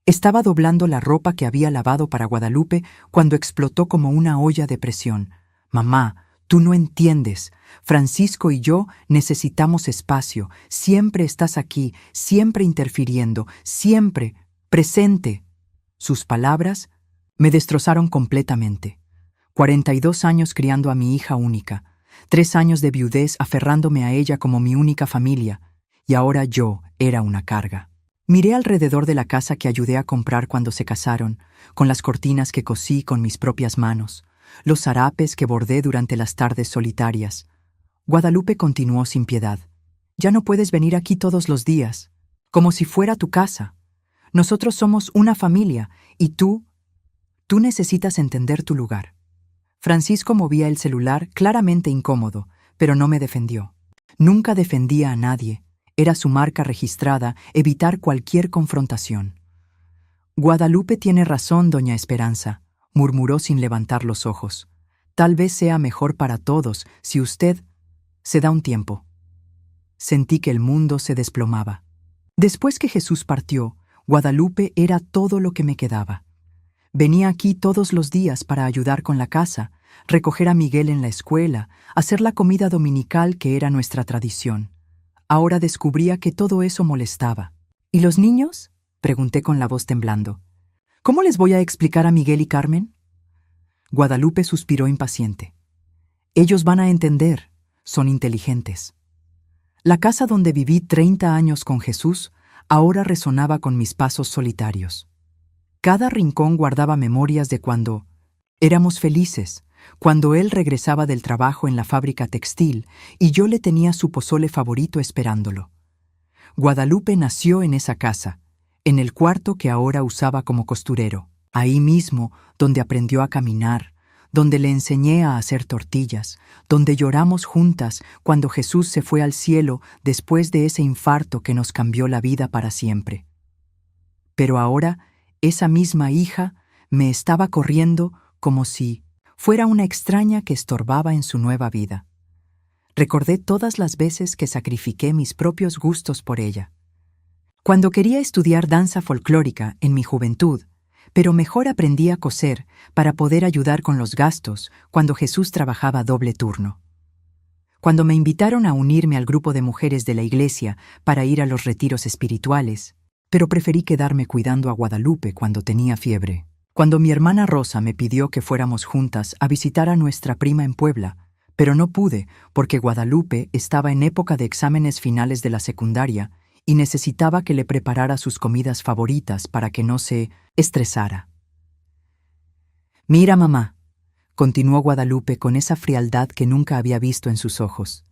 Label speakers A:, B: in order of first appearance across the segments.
A: Estaba doblando la ropa que había lavado para Guadalupe cuando explotó como una olla de presión. «Mamá, tú no entiendes. Francisco y yo necesitamos espacio. Siempre estás aquí, siempre interfiriendo, siempre presente». Sus palabras me destrozaron completamente. 42 años criando a mi hija única, 3 años de viudez aferrándome a ella como mi única familia, y ahora yo era una carga. Miré alrededor de la casa que ayudé a comprar cuando se casaron, con las cortinas que cosí con mis propias manos, los harapes que bordé durante las tardes solitarias. Guadalupe continuó sin piedad. «Ya no puedes venir aquí todos los días, como si fuera tu casa. Nosotros somos una familia, y tú necesitas entender tu lugar». Francisco movía el celular, claramente incómodo, pero no me defendió. Nunca defendía a nadie. Era su marca registrada, evitar cualquier confrontación. «Guadalupe tiene razón, doña Esperanza», murmuró sin levantar los ojos. «Tal vez sea mejor para todos si usted se da un tiempo». Sentí que el mundo se desplomaba. Después que Jesús partió, Guadalupe era todo lo que me quedaba. Venía aquí todos los días para ayudar con la casa, recoger a Miguel en la escuela, hacer la comida dominical que era nuestra tradición. Ahora descubría que todo eso molestaba. «¿Y los niños?», pregunté con la voz temblando. «¿Cómo les voy a explicar a Miguel y Carmen?». Guadalupe suspiró impaciente. «Ellos van a entender, son inteligentes». La casa donde viví 30 años con Jesús ahora resonaba con mis pasos solitarios. Cada rincón guardaba memorias de cuando éramos felices, cuando él regresaba del trabajo en la fábrica textil y yo le tenía su pozole favorito esperándolo. Guadalupe nació en esa casa, en el cuarto que ahora usaba como costurero, ahí mismo donde aprendió a caminar, donde le enseñé a hacer tortillas, donde lloramos juntas cuando Jesús se fue al cielo después de ese infarto que nos cambió la vida para siempre. Pero ahora, esa misma hija me estaba corriendo como si fuera una extraña que estorbaba en su nueva vida. Recordé todas las veces que sacrifiqué mis propios gustos por ella. Cuando quería estudiar danza folclórica en mi juventud, pero mejor aprendí a coser para poder ayudar con los gastos cuando Jesús trabajaba doble turno. Cuando me invitaron a unirme al grupo de mujeres de la iglesia para ir a los retiros espirituales, pero preferí quedarme cuidando a Guadalupe cuando tenía fiebre. Cuando mi hermana Rosa me pidió que fuéramos juntas a visitar a nuestra prima en Puebla, pero no pude porque Guadalupe estaba en época de exámenes finales de la secundaria y necesitaba que le preparara sus comidas favoritas para que no se estresara. «Mira, mamá», continuó Guadalupe con esa frialdad que nunca había visto en sus ojos.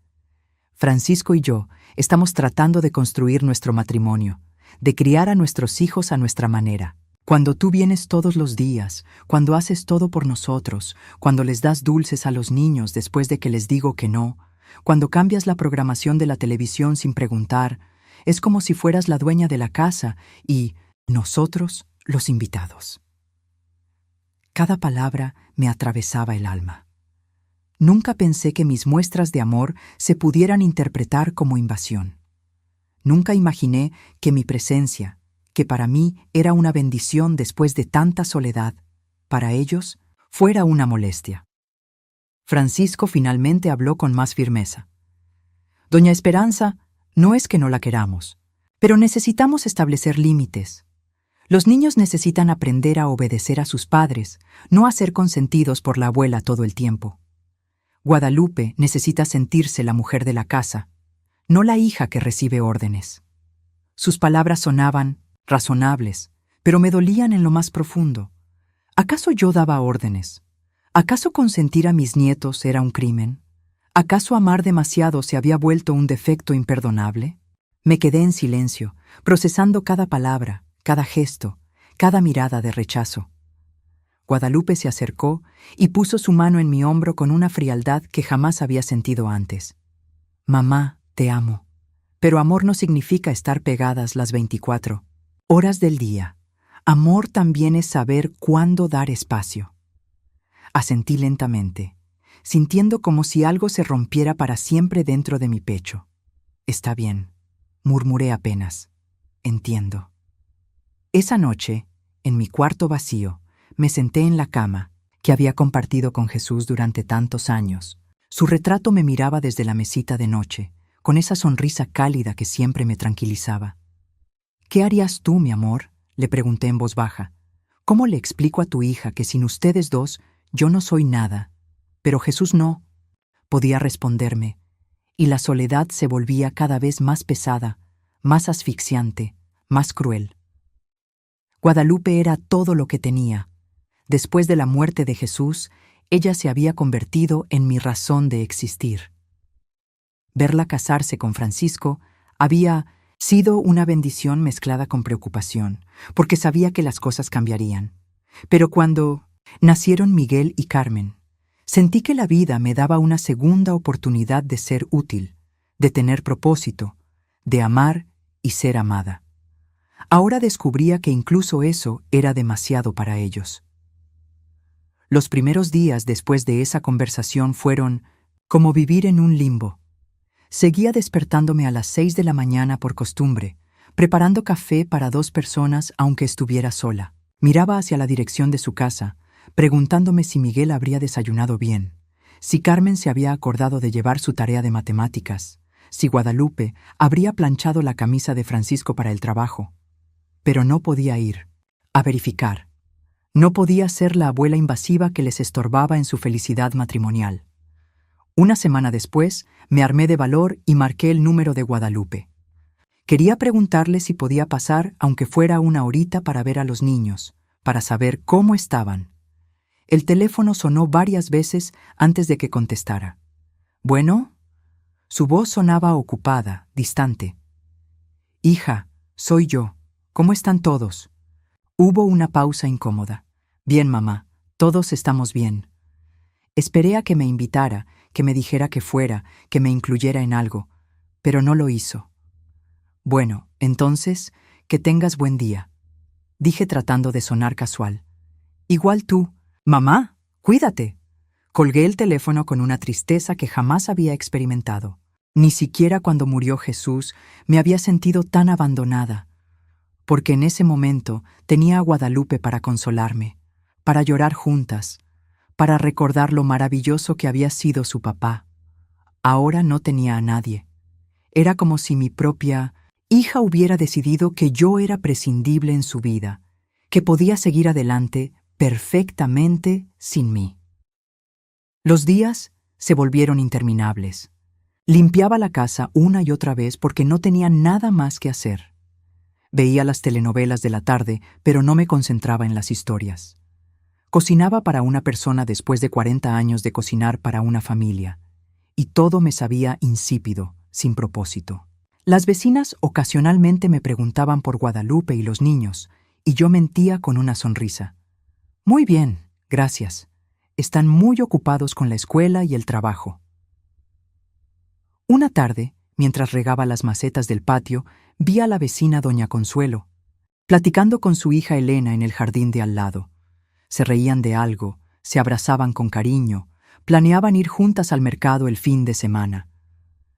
A: «Francisco y yo estamos tratando de construir nuestro matrimonio, de criar a nuestros hijos a nuestra manera. Cuando tú vienes todos los días, cuando haces todo por nosotros, cuando les das dulces a los niños después de que les digo que no, cuando cambias la programación de la televisión sin preguntar, es como si fueras la dueña de la casa y nosotros los invitados». Cada palabra me atravesaba el alma. Nunca pensé que mis muestras de amor se pudieran interpretar como invasión. Nunca imaginé que mi presencia, que para mí era una bendición después de tanta soledad, para ellos fuera una molestia. Francisco finalmente habló con más firmeza. «Doña Esperanza, no es que no la queramos, pero necesitamos establecer límites. Los niños necesitan aprender a obedecer a sus padres, no a ser consentidos por la abuela todo el tiempo. Guadalupe necesita sentirse la mujer de la casa, no la hija que recibe órdenes». Sus palabras sonaban razonables, pero me dolían en lo más profundo. ¿Acaso yo daba órdenes? ¿Acaso consentir a mis nietos era un crimen? ¿Acaso amar demasiado se había vuelto un defecto imperdonable? Me quedé en silencio, procesando cada palabra, cada gesto, cada mirada de rechazo. Guadalupe se acercó y puso su mano en mi hombro con una frialdad que jamás había sentido antes. «Mamá, te amo. Pero amor no significa estar pegadas las 24 horas del día. Amor también es saber cuándo dar espacio». Asentí lentamente, sintiendo como si algo se rompiera para siempre dentro de mi pecho. «Está bien», murmuré apenas. «Entiendo». Esa noche, en mi cuarto vacío, me senté en la cama que había compartido con Jesús durante tantos años. Su retrato me miraba desde la mesita de noche, con esa sonrisa cálida que siempre me tranquilizaba. «¿Qué harías tú, mi amor?», le pregunté en voz baja. «¿Cómo le explico a tu hija que sin ustedes dos yo no soy nada?» Pero Jesús no podía responderme, y la soledad se volvía cada vez más pesada, más asfixiante, más cruel. Guadalupe era todo lo que tenía. Después de la muerte de Jesús, ella se había convertido en mi razón de existir. Verla casarse con Francisco había sido una bendición mezclada con preocupación, porque sabía que las cosas cambiarían. Pero cuando nacieron Miguel y Carmen, sentí que la vida me daba una segunda oportunidad de ser útil, de tener propósito, de amar y ser amada. Ahora descubría que incluso eso era demasiado para ellos. Los primeros días después de esa conversación fueron como vivir en un limbo. Seguía despertándome a las 6 de la mañana por costumbre, preparando café para 2 personas aunque estuviera sola. Miraba hacia la dirección de su casa, preguntándome si Miguel habría desayunado bien, si Carmen se había acordado de llevar su tarea de matemáticas, si Guadalupe habría planchado la camisa de Francisco para el trabajo. Pero no podía ir a verificar. No podía ser la abuela invasiva que les estorbaba en su felicidad matrimonial. Una semana después, me armé de valor y marqué el número de Guadalupe. Quería preguntarle si podía pasar, aunque fuera una horita, para ver a los niños, para saber cómo estaban. El teléfono sonó varias veces antes de que contestara. «¿Bueno?» Su voz sonaba ocupada, distante. «Hija, soy yo. ¿Cómo están todos?» Hubo una pausa incómoda. «Bien, mamá. Todos estamos bien». Esperé a que me invitara, que me dijera que fuera, que me incluyera en algo, pero no lo hizo. «Bueno, entonces, que tengas buen día», dije tratando de sonar casual. «Igual tú. Mamá, cuídate». Colgué el teléfono con una tristeza que jamás había experimentado. Ni siquiera cuando murió Jesús me había sentido tan abandonada, porque en ese momento tenía a Guadalupe para consolarme, para llorar juntas, para recordar lo maravilloso que había sido su papá. Ahora no tenía a nadie. Era como si mi propia hija hubiera decidido que yo era prescindible en su vida, que podía seguir adelante perfectamente sin mí. Los días se volvieron interminables. Limpiaba la casa una y otra vez porque no tenía nada más que hacer. Veía las telenovelas de la tarde, pero no me concentraba en las historias. Cocinaba para una persona después de 40 años de cocinar para una familia, y todo me sabía insípido, sin propósito. Las vecinas ocasionalmente me preguntaban por Guadalupe y los niños, y yo mentía con una sonrisa. «Muy bien, gracias. Están muy ocupados con la escuela y el trabajo». Una tarde, mientras regaba las macetas del patio, vi a la vecina doña Consuelo, platicando con su hija Elena en el jardín de al lado. Se reían de algo, se abrazaban con cariño, planeaban ir juntas al mercado el fin de semana.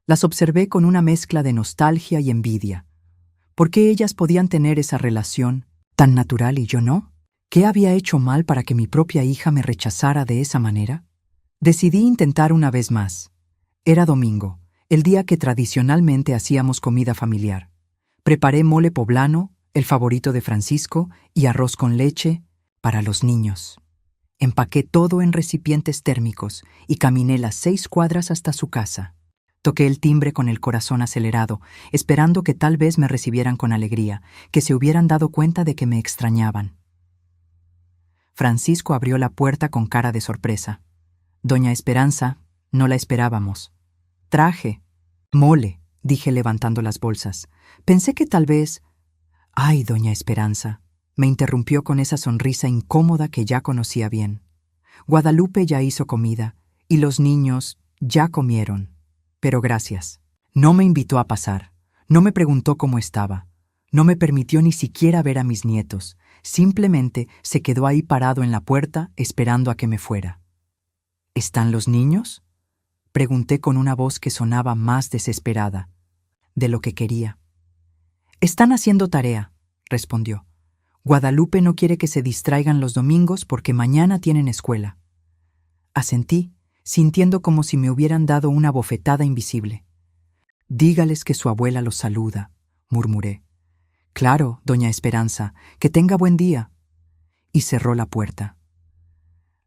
A: Las observé con una mezcla de nostalgia y envidia. ¿Por qué ellas podían tener esa relación tan natural y yo no? ¿Qué había hecho mal para que mi propia hija me rechazara de esa manera? Decidí intentar una vez más. Era domingo, el día que tradicionalmente hacíamos comida familiar. Preparé mole poblano, el favorito de Francisco, y arroz con leche para los niños. Empaqué todo en recipientes térmicos y caminé las 6 cuadras hasta su casa. Toqué el timbre con el corazón acelerado, esperando que tal vez me recibieran con alegría, que se hubieran dado cuenta de que me extrañaban. Francisco abrió la puerta con cara de sorpresa. «Doña Esperanza, no la esperábamos». «Traje mole», dije levantando las bolsas. Pensé que tal vez... «Ay, doña Esperanza», me interrumpió con esa sonrisa incómoda que ya conocía bien. «Guadalupe ya hizo comida, y los niños ya comieron. Pero gracias». No me invitó a pasar, no me preguntó cómo estaba, no me permitió ni siquiera ver a mis nietos, simplemente se quedó ahí parado en la puerta esperando a que me fuera. «¿Están los niños?», pregunté con una voz que sonaba más desesperada de lo que quería. «Están haciendo tarea», respondió. Guadalupe no quiere que se distraigan los domingos porque mañana tienen escuela. Asentí, sintiendo como si me hubieran dado una bofetada invisible. Dígales que su abuela los saluda, murmuré. Claro, doña Esperanza, que tenga buen día. Y cerró la puerta.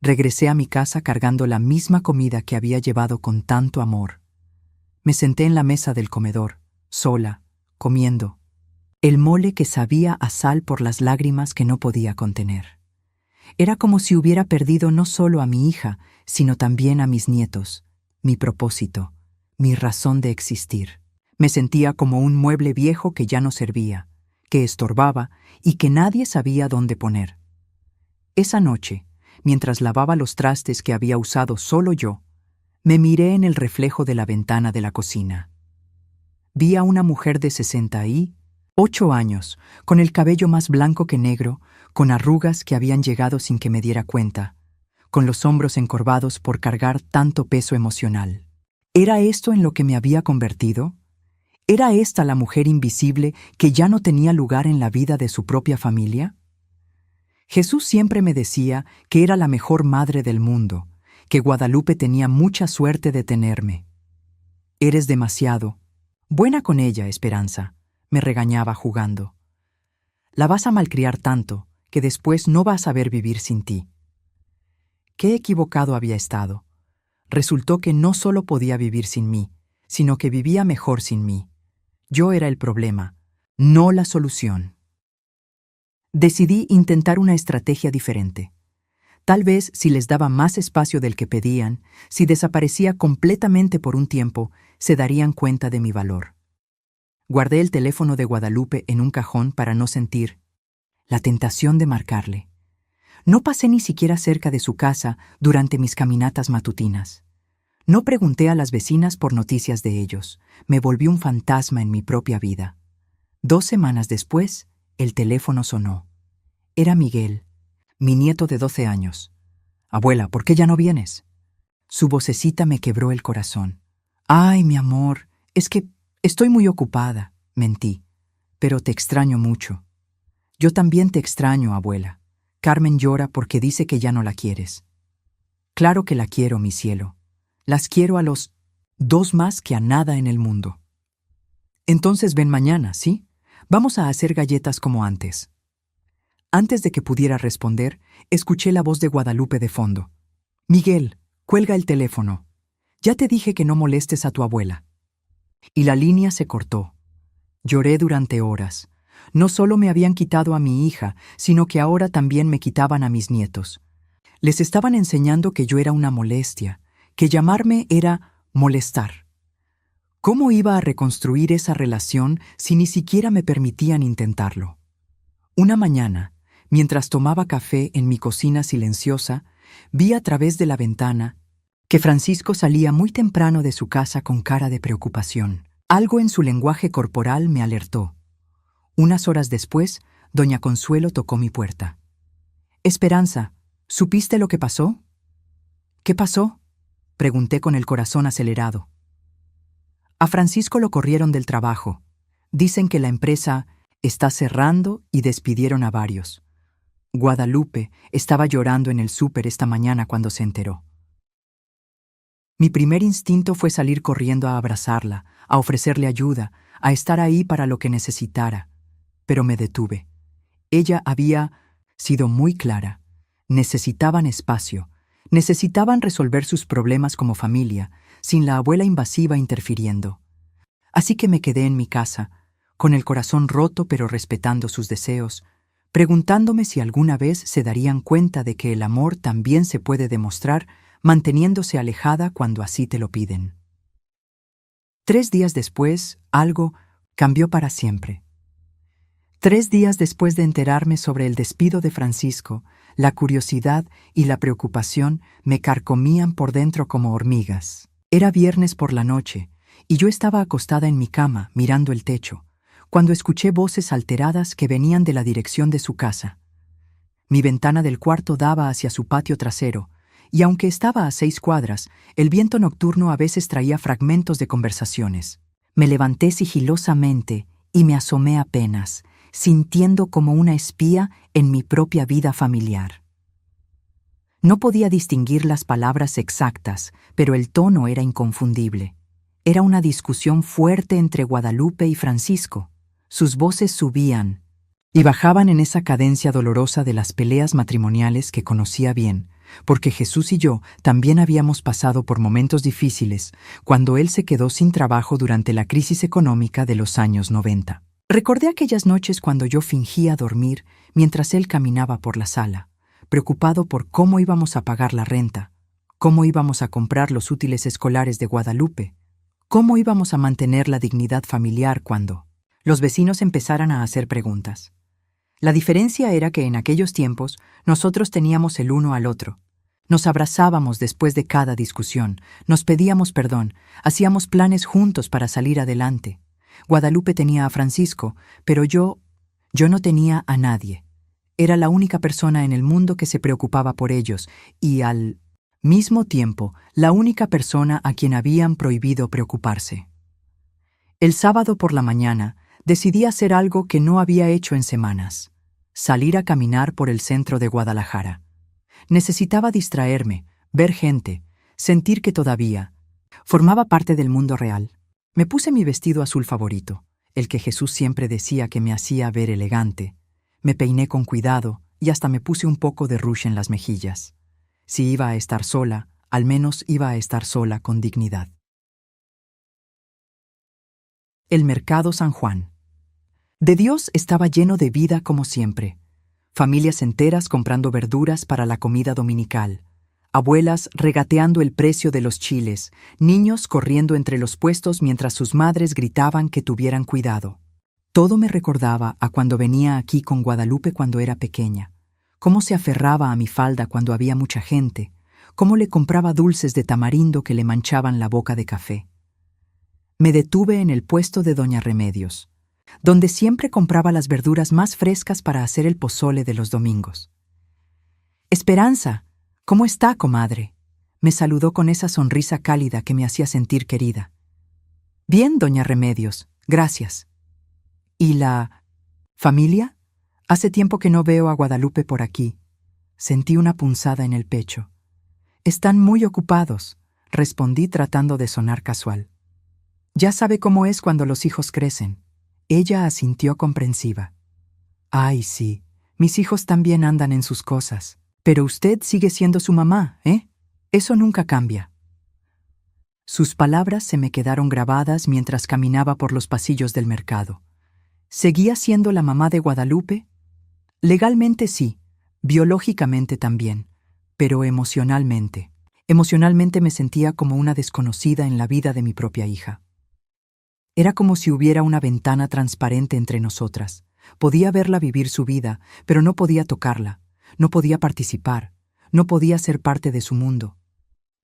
A: Regresé a mi casa cargando la misma comida que había llevado con tanto amor. Me senté en la mesa del comedor, sola, comiendo. El mole que sabía a sal por las lágrimas que no podía contener. Era como si hubiera perdido no solo a mi hija, sino también a mis nietos, mi propósito, mi razón de existir. Me sentía como un mueble viejo que ya no servía, que estorbaba y que nadie sabía dónde poner. Esa noche, mientras lavaba los trastes que había usado solo yo, me miré en el reflejo de la ventana de la cocina. Vi a una mujer de 68 años, con el cabello más blanco que negro, con arrugas que habían llegado sin que me diera cuenta, con los hombros encorvados por cargar tanto peso emocional. ¿Era esto en lo que me había convertido? ¿Era esta la mujer invisible que ya no tenía lugar en la vida de su propia familia? Jesús siempre me decía que era la mejor madre del mundo, que Guadalupe tenía mucha suerte de tenerme. Eres demasiado buena con ella, Esperanza, me regañaba jugando. La vas a malcriar tanto que después no va a saber vivir sin ti. Qué equivocado había estado. Resultó que no solo podía vivir sin mí, sino que vivía mejor sin mí. Yo era el problema, no la solución. Decidí intentar una estrategia diferente. Tal vez si les daba más espacio del que pedían, si desaparecía completamente por un tiempo, se darían cuenta de mi valor. Guardé el teléfono de Guadalupe en un cajón para no sentir la tentación de marcarle. No pasé ni siquiera cerca de su casa durante mis caminatas matutinas. No pregunté a las vecinas por noticias de ellos. Me volví un fantasma en mi propia vida. 2 semanas después, el teléfono sonó. Era Miguel, mi nieto de 12 años. Abuela, ¿por qué ya no vienes? Su vocecita me quebró el corazón. Ay, mi amor, es que estoy muy ocupada, mentí. Pero te extraño mucho. Yo también te extraño, abuela. Carmen llora porque dice que ya no la quieres. Claro que la quiero, mi cielo. Las quiero a los 2 más que a nada en el mundo. Entonces ven mañana, ¿sí? Vamos a hacer galletas como antes. Antes de que pudiera responder, escuché la voz de Guadalupe de fondo. Miguel, cuelga el teléfono. Ya te dije que no molestes a tu abuela. Y la línea se cortó. Lloré durante horas. No solo me habían quitado a mi hija, sino que ahora también me quitaban a mis nietos. Les estaban enseñando que yo era una molestia, que llamarme era molestar. ¿Cómo iba a reconstruir esa relación si ni siquiera me permitían intentarlo? Una mañana, mientras tomaba café en mi cocina silenciosa, vi a través de la ventana que Francisco salía muy temprano de su casa con cara de preocupación. Algo en su lenguaje corporal me alertó. Unas horas después, doña Consuelo tocó mi puerta. Esperanza, ¿supiste lo que pasó? ¿Qué pasó? Pregunté con el corazón acelerado. A Francisco lo corrieron del trabajo. Dicen que la empresa está cerrando y despidieron a varios. Guadalupe estaba llorando en el súper esta mañana cuando se enteró. Mi primer instinto fue salir corriendo a abrazarla, a ofrecerle ayuda, a estar ahí para lo que necesitara. Pero me detuve. Ella había sido muy clara. Necesitaban espacio. Necesitaban resolver sus problemas como familia, sin la abuela invasiva interfiriendo. Así que me quedé en mi casa, con el corazón roto pero respetando sus deseos, preguntándome si alguna vez se darían cuenta de que el amor también se puede demostrar manteniéndose alejada cuando así te lo piden. 3 días después, algo cambió para siempre. 3 días después de enterarme sobre el despido de Francisco, la curiosidad y la preocupación me carcomían por dentro como hormigas. Era viernes por la noche, y yo estaba acostada en mi cama, mirando el techo, cuando escuché voces alteradas que venían de la dirección de su casa. Mi ventana del cuarto daba hacia su patio trasero, y aunque estaba a 6 cuadras, el viento nocturno a veces traía fragmentos de conversaciones. Me levanté sigilosamente y me asomé apenas, sintiendo como una espía en mi propia vida familiar. No podía distinguir las palabras exactas, pero el tono era inconfundible. Era una discusión fuerte entre Guadalupe y Francisco. Sus voces subían y bajaban en esa cadencia dolorosa de las peleas matrimoniales que conocía bien, porque Jesús y yo también habíamos pasado por momentos difíciles cuando él se quedó sin trabajo durante la crisis económica de los años 90. Recordé aquellas noches cuando yo fingía dormir mientras él caminaba por la sala, preocupado por cómo íbamos a pagar la renta, cómo íbamos a comprar los útiles escolares de Guadalupe, cómo íbamos a mantener la dignidad familiar cuando los vecinos empezaran a hacer preguntas. La diferencia era que en aquellos tiempos nosotros teníamos el uno al otro. Nos abrazábamos después de cada discusión, nos pedíamos perdón, hacíamos planes juntos para salir adelante. Guadalupe tenía a Francisco, pero yo no tenía a nadie. Era la única persona en el mundo que se preocupaba por ellos y, al mismo tiempo, la única persona a quien habían prohibido preocuparse. El sábado por la mañana decidí hacer algo que no había hecho en semanas: salir a caminar por el centro de Guadalajara. Necesitaba distraerme, ver gente, sentir que todavía formaba parte del mundo real. Me puse mi vestido azul favorito, el que Jesús siempre decía que me hacía ver elegante. Me peiné con cuidado y hasta me puse un poco de rouge en las mejillas. Si iba a estar sola, al menos iba a estar sola con dignidad. El mercado San Juan. De Dios estaba lleno de vida como siempre. Familias enteras comprando verduras para la comida dominical. Abuelas regateando el precio de los chiles, niños corriendo entre los puestos mientras sus madres gritaban que tuvieran cuidado. Todo me recordaba a cuando venía aquí con Guadalupe cuando era pequeña, cómo se aferraba a mi falda cuando había mucha gente, cómo le compraba dulces de tamarindo que le manchaban la boca de café. Me detuve en el puesto de Doña Remedios, donde siempre compraba las verduras más frescas para hacer el pozole de los domingos. «Esperanza, ¿cómo está, comadre?», me saludó con esa sonrisa cálida que me hacía sentir querida. «Bien, Doña Remedios, gracias». «¿Y la familia? Hace tiempo que no veo a Guadalupe por aquí». Sentí una punzada en el pecho. «Están muy ocupados», respondí tratando de sonar casual. «Ya sabe cómo es cuando los hijos crecen». Ella asintió comprensiva. «Ay, sí, mis hijos también andan en sus cosas. Pero usted sigue siendo su mamá, ¿eh? Eso nunca cambia». Sus palabras se me quedaron grabadas mientras caminaba por los pasillos del mercado. ¿Seguía siendo la mamá de Guadalupe? Legalmente sí, biológicamente también, pero emocionalmente. Emocionalmente me sentía como una desconocida en la vida de mi propia hija. Era como si hubiera una ventana transparente entre nosotras. Podía verla vivir su vida, pero no podía tocarla, no podía participar, no podía ser parte de su mundo.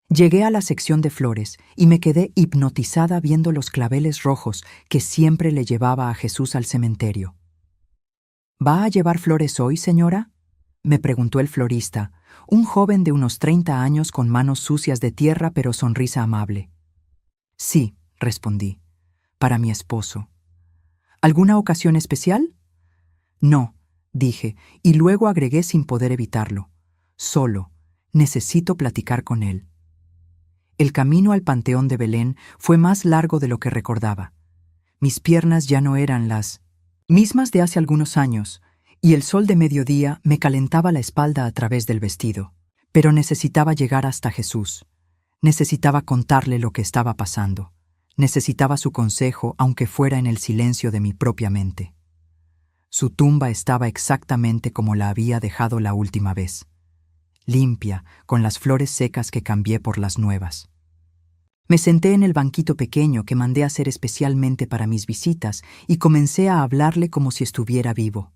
A: Llegué a la sección de flores y me quedé hipnotizada viendo los claveles rojos que siempre le llevaba a Jesús al cementerio. «¿Va a llevar flores hoy, señora?», me preguntó el florista, un joven de unos 30 años con manos sucias de tierra pero sonrisa amable. «Sí», respondí, «para mi esposo». «¿Alguna ocasión especial?». «No», dije, y luego agregué sin poder evitarlo. «Solo, necesito platicar con él». El camino al Panteón de Belén fue más largo de lo que recordaba. Mis piernas ya no eran las mismas de hace algunos años, y el sol de mediodía me calentaba la espalda a través del vestido. Pero necesitaba llegar hasta Jesús. Necesitaba contarle lo que estaba pasando. Necesitaba su consejo, aunque fuera en el silencio de mi propia mente. Su tumba estaba exactamente como la había dejado la última vez, limpia, con las flores secas que cambié por las nuevas. Me senté en el banquito pequeño que mandé hacer especialmente para mis visitas y comencé a hablarle como si estuviera vivo.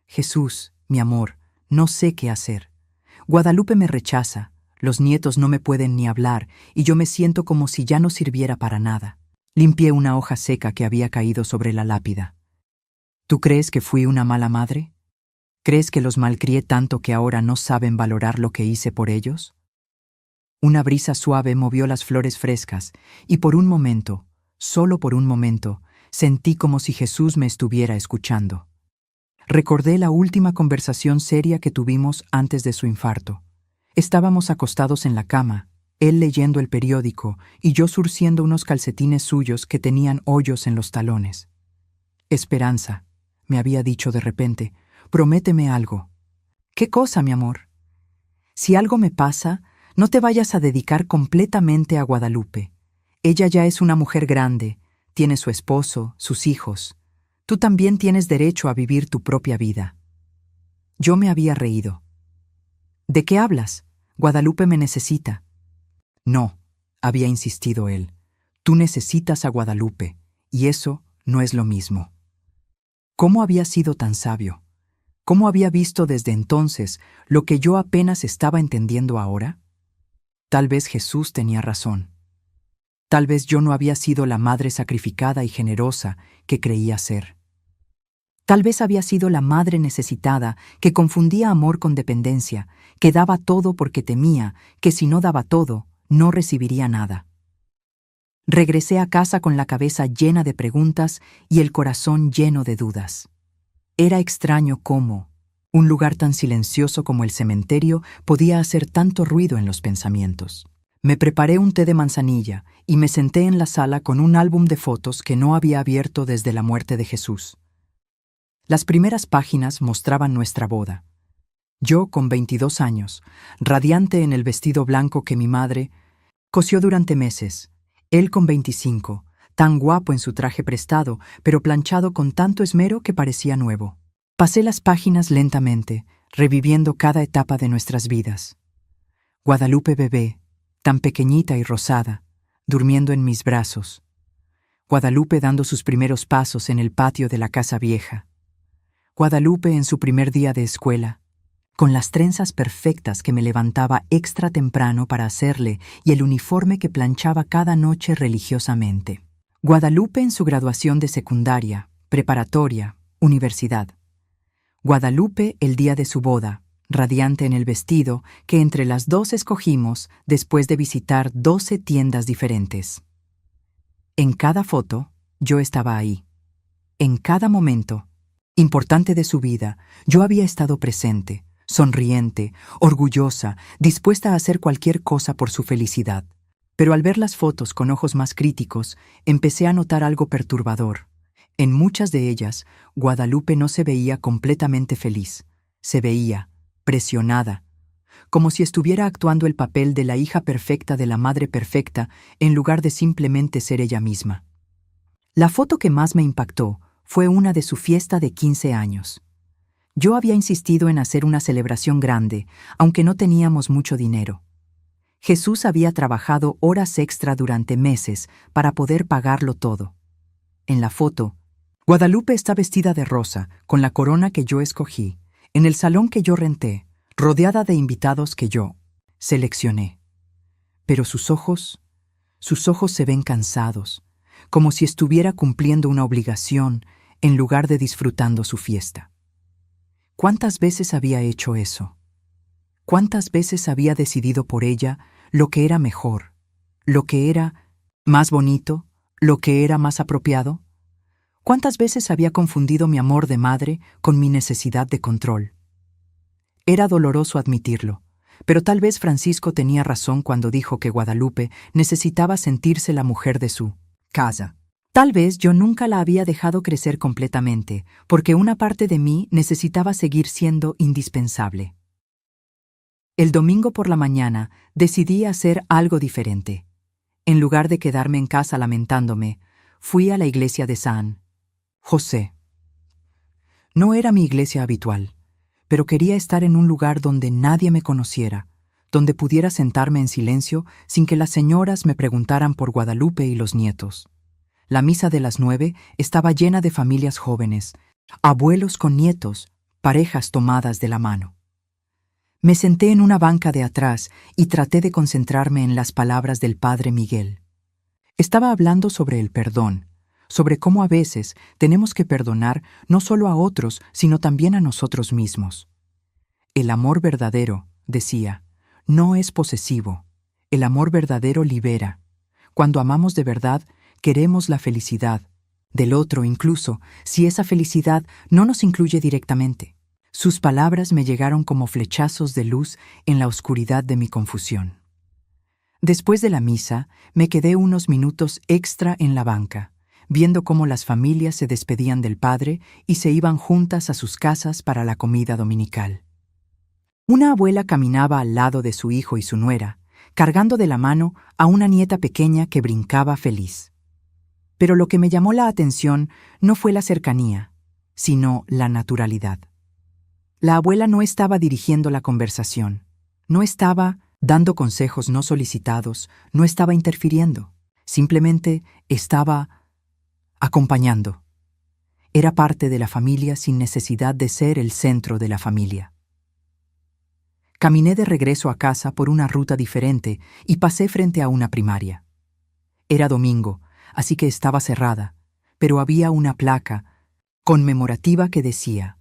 A: «Jesús, mi amor, no sé qué hacer. Guadalupe me rechaza, los nietos no me pueden ni hablar y yo me siento como si ya no sirviera para nada». Limpié una hoja seca que había caído sobre la lápida. «¿Tú crees que fui una mala madre? ¿Crees que los malcrié tanto que ahora no saben valorar lo que hice por ellos?». Una brisa suave movió las flores frescas y por un momento, solo por un momento, Sentí como si Jesús me estuviera escuchando. Recordé la última conversación seria que tuvimos antes de su infarto. Estábamos acostados en la cama, él leyendo el periódico y yo zurciendo unos calcetines suyos que tenían hoyos en los talones. Esperanza, me había dicho de repente, prométeme algo. ¿Qué cosa, mi amor? Si algo me pasa, no te vayas a dedicar completamente a Guadalupe. Ella ya es una mujer grande, tiene su esposo, sus hijos. Tú también tienes derecho a vivir tu propia vida. Yo me había reído. ¿De qué hablas? Guadalupe me necesita. No, había insistido él. Tú necesitas a Guadalupe, y eso no es lo mismo. ¿Cómo había sido tan sabio? ¿Cómo había visto desde entonces lo que yo apenas estaba entendiendo ahora? Tal vez Jesús tenía razón. Tal vez yo no había sido la madre sacrificada y generosa que creía ser. Tal vez había sido la madre necesitada que confundía amor con dependencia, que daba todo porque temía que si no daba todo, no recibiría nada. Regresé a casa con la cabeza llena de preguntas y el corazón lleno de dudas. Era extraño cómo un lugar tan silencioso como el cementerio podía hacer tanto ruido en los pensamientos. Me preparé un té de manzanilla y me senté en la sala con un álbum de fotos que no había abierto desde la muerte de Jesús. Las primeras páginas mostraban nuestra boda. Yo con 22 años, radiante en el vestido blanco que mi madre cosió durante meses. Él con 25, tan guapo en su traje prestado, pero planchado con tanto esmero que parecía nuevo. Pasé las páginas lentamente, reviviendo cada etapa de nuestras vidas. Guadalupe bebé, tan pequeñita y rosada, durmiendo en mis brazos. Guadalupe dando sus primeros pasos en el patio de la casa vieja. Guadalupe en su primer día de escuela, con las trenzas perfectas que me levantaba extra temprano para hacerle y el uniforme que planchaba cada noche religiosamente. Guadalupe en su graduación de secundaria, preparatoria, universidad. Guadalupe el día de su boda, radiante en el vestido que entre las dos escogimos después de visitar 12 tiendas diferentes. En cada foto, yo estaba ahí. En cada momento importante de su vida, yo había estado presente, sonriente, orgullosa, dispuesta a hacer cualquier cosa por su felicidad. Pero al ver las fotos con ojos más críticos, empecé a notar algo perturbador. En muchas de ellas, Guadalupe no se veía completamente feliz. Se veía presionada, como si estuviera actuando el papel de la hija perfecta de la madre perfecta en lugar de simplemente ser ella misma. La foto que más me impactó fue una de su fiesta de 15 años. Yo había insistido en hacer una celebración grande, aunque no teníamos mucho dinero. Jesús había trabajado horas extra durante meses para poder pagarlo todo. En la foto, Guadalupe está vestida de rosa, con la corona que yo escogí, en el salón que yo renté, rodeada de invitados que yo seleccioné. Pero sus ojos se ven cansados, como si estuviera cumpliendo una obligación en lugar de disfrutando su fiesta. ¿Cuántas veces había hecho eso? ¿Cuántas veces había decidido por ella lo que era mejor, lo que era más bonito, lo que era más apropiado? ¿Cuántas veces había confundido mi amor de madre con mi necesidad de control? Era doloroso admitirlo, pero tal vez Francisco tenía razón cuando dijo que Guadalupe necesitaba sentirse la mujer de su casa. Tal vez yo nunca la había dejado crecer completamente, porque una parte de mí necesitaba seguir siendo indispensable. El domingo por la mañana decidí hacer algo diferente. En lugar de quedarme en casa lamentándome, fui a la iglesia de San José. No era mi iglesia habitual, pero quería estar en un lugar donde nadie me conociera, donde pudiera sentarme en silencio sin que las señoras me preguntaran por Guadalupe y los nietos. La misa de las 9 estaba llena de familias jóvenes, abuelos con nietos, parejas tomadas de la mano. Me senté en una banca de atrás y traté de concentrarme en las palabras del padre Miguel. Estaba hablando sobre el perdón, sobre cómo a veces tenemos que perdonar no solo a otros, sino también a nosotros mismos. El amor verdadero, decía, no es posesivo. El amor verdadero libera. Cuando amamos de verdad, queremos la felicidad, del otro incluso, si esa felicidad no nos incluye directamente. Sus palabras me llegaron como flechazos de luz en la oscuridad de mi confusión. Después de la misa, me quedé unos minutos extra en la banca, viendo cómo las familias se despedían del padre y se iban juntas a sus casas para la comida dominical. Una abuela caminaba al lado de su hijo y su nuera, cargando de la mano a una nieta pequeña que brincaba feliz. Pero lo que me llamó la atención no fue la cercanía, sino la naturalidad. La abuela no estaba dirigiendo la conversación, no estaba dando consejos no solicitados, no estaba interfiriendo, simplemente estaba acompañando. Era parte de la familia sin necesidad de ser el centro de la familia. Caminé de regreso a casa por una ruta diferente y pasé frente a una primaria. Era domingo, así que estaba cerrada, pero había una placa conmemorativa que decía: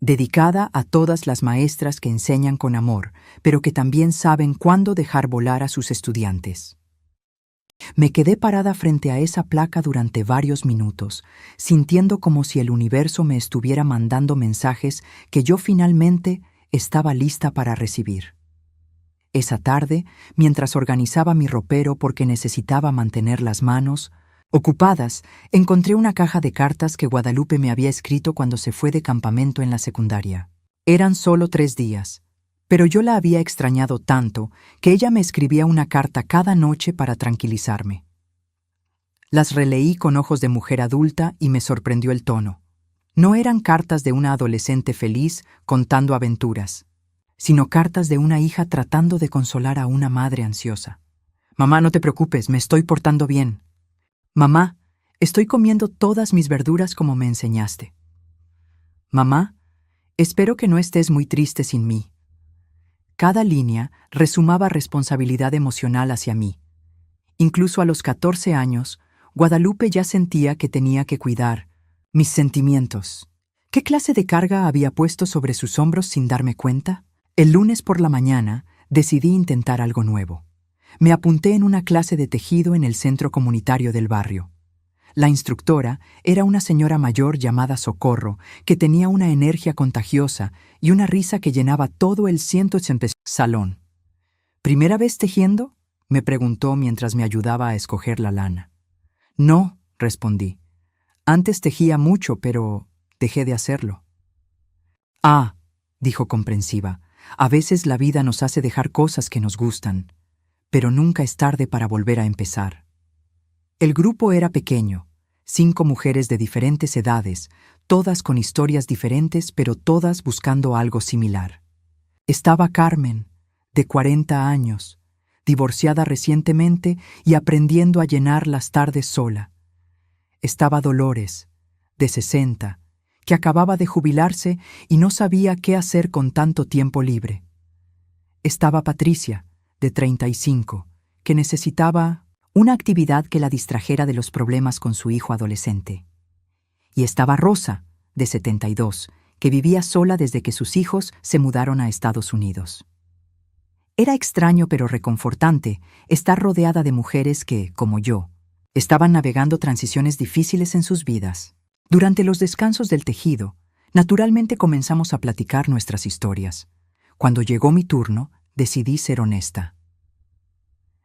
A: dedicada a todas las maestras que enseñan con amor, pero que también saben cuándo dejar volar a sus estudiantes. Me quedé parada frente a esa placa durante varios minutos, sintiendo como si el universo me estuviera mandando mensajes que yo finalmente estaba lista para recibir. Esa tarde, mientras organizaba mi ropero porque necesitaba mantener las manos ocupadas, encontré una caja de cartas que Guadalupe me había escrito cuando se fue de campamento en la secundaria. Eran solo 3 días, pero yo la había extrañado tanto que ella me escribía una carta cada noche para tranquilizarme. Las releí con ojos de mujer adulta y me sorprendió el tono. No eran cartas de una adolescente feliz contando aventuras, sino cartas de una hija tratando de consolar a una madre ansiosa. «Mamá, no te preocupes, me estoy portando bien. Mamá, estoy comiendo todas mis verduras como me enseñaste. Mamá, espero que no estés muy triste sin mí». Cada línea resumaba responsabilidad emocional hacia mí. Incluso a los 14 años, Guadalupe ya sentía que tenía que cuidar mis sentimientos. ¿Qué clase de carga había puesto sobre sus hombros sin darme cuenta? El lunes por la mañana decidí intentar algo nuevo. Me apunté en una clase de tejido en el centro comunitario del barrio. La instructora era una señora mayor llamada Socorro, que tenía una energía contagiosa y una risa que llenaba todo el 180 salón. ¿Primera vez tejiendo?, me preguntó mientras me ayudaba a escoger la lana. No, respondí. Antes tejía mucho, pero dejé de hacerlo. Ah, dijo comprensiva, a veces la vida nos hace dejar cosas que nos gustan, pero nunca es tarde para volver a empezar. El grupo era pequeño, 5 mujeres de diferentes edades, todas con historias diferentes, pero todas buscando algo similar. Estaba Carmen, de 40 años, divorciada recientemente y aprendiendo a llenar las tardes sola. Estaba Dolores, de 60, que acababa de jubilarse y no sabía qué hacer con tanto tiempo libre. Estaba Patricia, de 35, que necesitaba una actividad que la distrajera de los problemas con su hijo adolescente. Y estaba Rosa, de 72, que vivía sola desde que sus hijos se mudaron a Estados Unidos. Era extraño pero reconfortante estar rodeada de mujeres que, como yo, estaban navegando transiciones difíciles en sus vidas. Durante los descansos del tejido, naturalmente comenzamos a platicar nuestras historias. Cuando llegó mi turno, decidí ser honesta.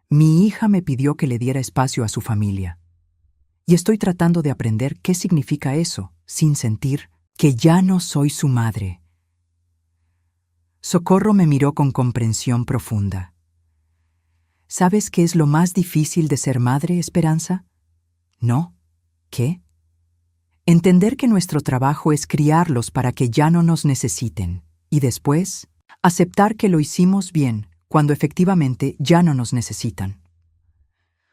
A: Mi hija me pidió que le diera espacio a su familia. Y estoy tratando de aprender qué significa eso, sin sentir que ya no soy su madre. Socorro me miró con comprensión profunda. ¿Sabes qué es lo más difícil de ser madre, Esperanza? ¿No? ¿Qué? Entender que nuestro trabajo es criarlos para que ya no nos necesiten, y después, aceptar que lo hicimos bien cuando efectivamente ya no nos necesitan.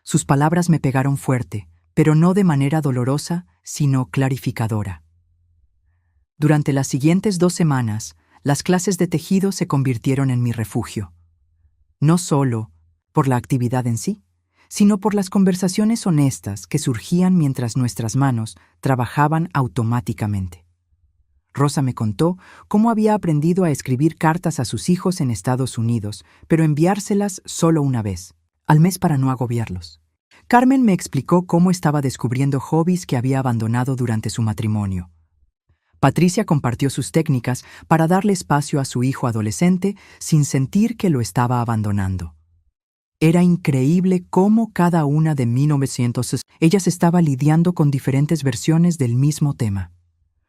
A: Sus palabras me pegaron fuerte, pero no de manera dolorosa, sino clarificadora. Durante las siguientes 2 semanas, las clases de tejido se convirtieron en mi refugio. No solo por la actividad en sí, sino por las conversaciones honestas que surgían mientras nuestras manos trabajaban automáticamente. Rosa me contó cómo había aprendido a escribir cartas a sus hijos en Estados Unidos, pero enviárselas solo una vez, al mes para no agobiarlos. Carmen me explicó cómo estaba descubriendo hobbies que había abandonado durante su matrimonio. Patricia compartió sus técnicas para darle espacio a su hijo adolescente sin sentir que lo estaba abandonando. Era increíble cómo cada una de 1900 ellas estaba lidiando con diferentes versiones del mismo tema.